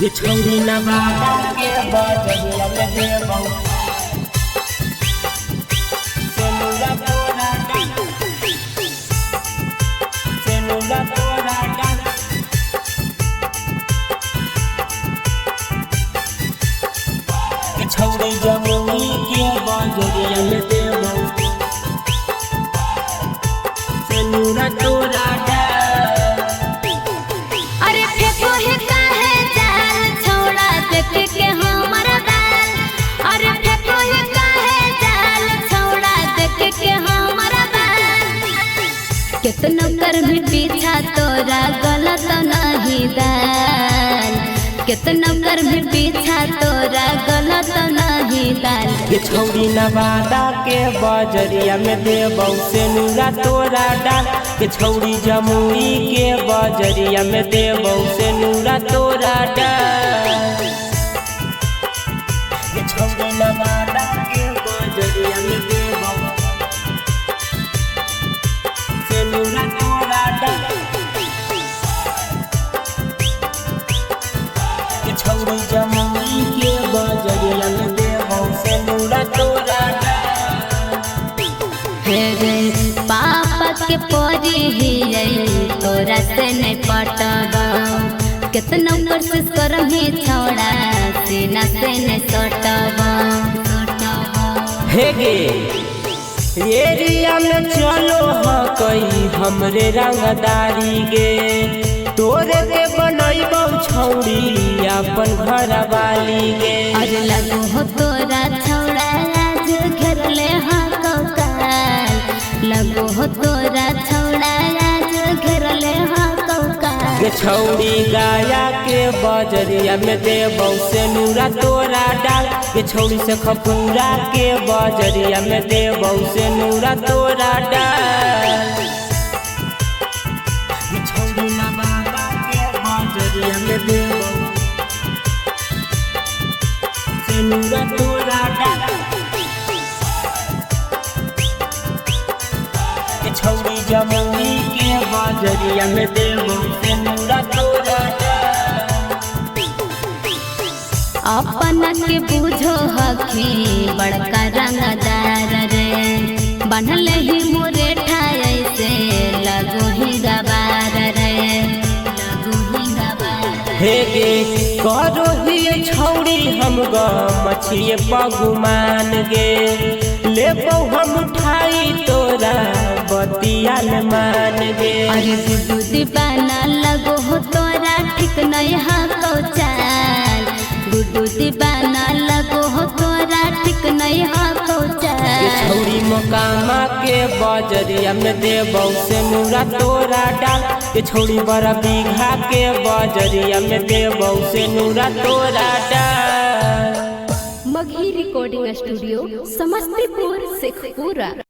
ये छौरी नवादा के बजरिया में देबौ सेनुरा तोरा डाल ये छौरी जमुई के बजरिया में देबौ सेनुरा तोरा डाल। कितना कर भी पीछा तोरा गलत नहीं दाल, कितना कर भी पीछा तोरा गलत नहीं दाल। ये छौरी नवादा के बजरिया में देबौ सेनुरा तोरा डाल। ये छौरी जमुई के बजरिया में देबौ सेनुरा तोरा डाल। ये छौरी नवादा के बजरिया में देबौ सेनुरा तोरा डाल। ये छौरी जमुई के बजरिया में देबौ सेनुरा तोरा डाल। हे रे पापा के परी ही तोरा से नहीं पटबौ, कितना कोशिश करही छौड़ा सीना से नहीं सटबौ। हे गे एरिया में चलो कई हमरे रंगदारी गे, तोरे के बनैबौ छौड़ी अपन घर वाली गे। अरे लगो हो तोरा छौड़ा आज घेरले हाँ कौकाल, लगो हो तोरा छौड़ा आज घेरले हाँ कौकाल। ये छौड़ी गाया के बजरिया में देबौ सेनुरा तोरा डाल। ये छौड़ी से खपूरा के बजरिया में देबौ सेनुरा तोरा डाल। ये छौड़ी नवादा के बजरिया में देबौ सेनुरा तोरा डाल। ये छौड़ी जमुई के बजरिया में देबौ सेनुरा तोरा डाल। अपना के बुझो हखी बड़का रंगदार रे, बनल ही मोरे ठाई से लगो ही गवार रे, लगो ही गवार। हे गे करो ही छौड़ी हम ग मछिए पगुमान गे, लेबौ हम उठाई तोरा बतिया न मान गे। अरे गुड्डू दीवाना लगो हो तोरा ठीक नहीं हाँ कौचाल, गुड्डू दीवाना लगो हो तोरा ठीक नहीं हाँ कौचाल। ये छौड़ी मोकामा के बजरिया में देबौ सेनुरा तोरा डाल। ये छौड़ी बड़ा बीघा के बजरिया में देबौ सेनुरा तोरा डाल। Magahi recording studio Samastipur Sheikhpura.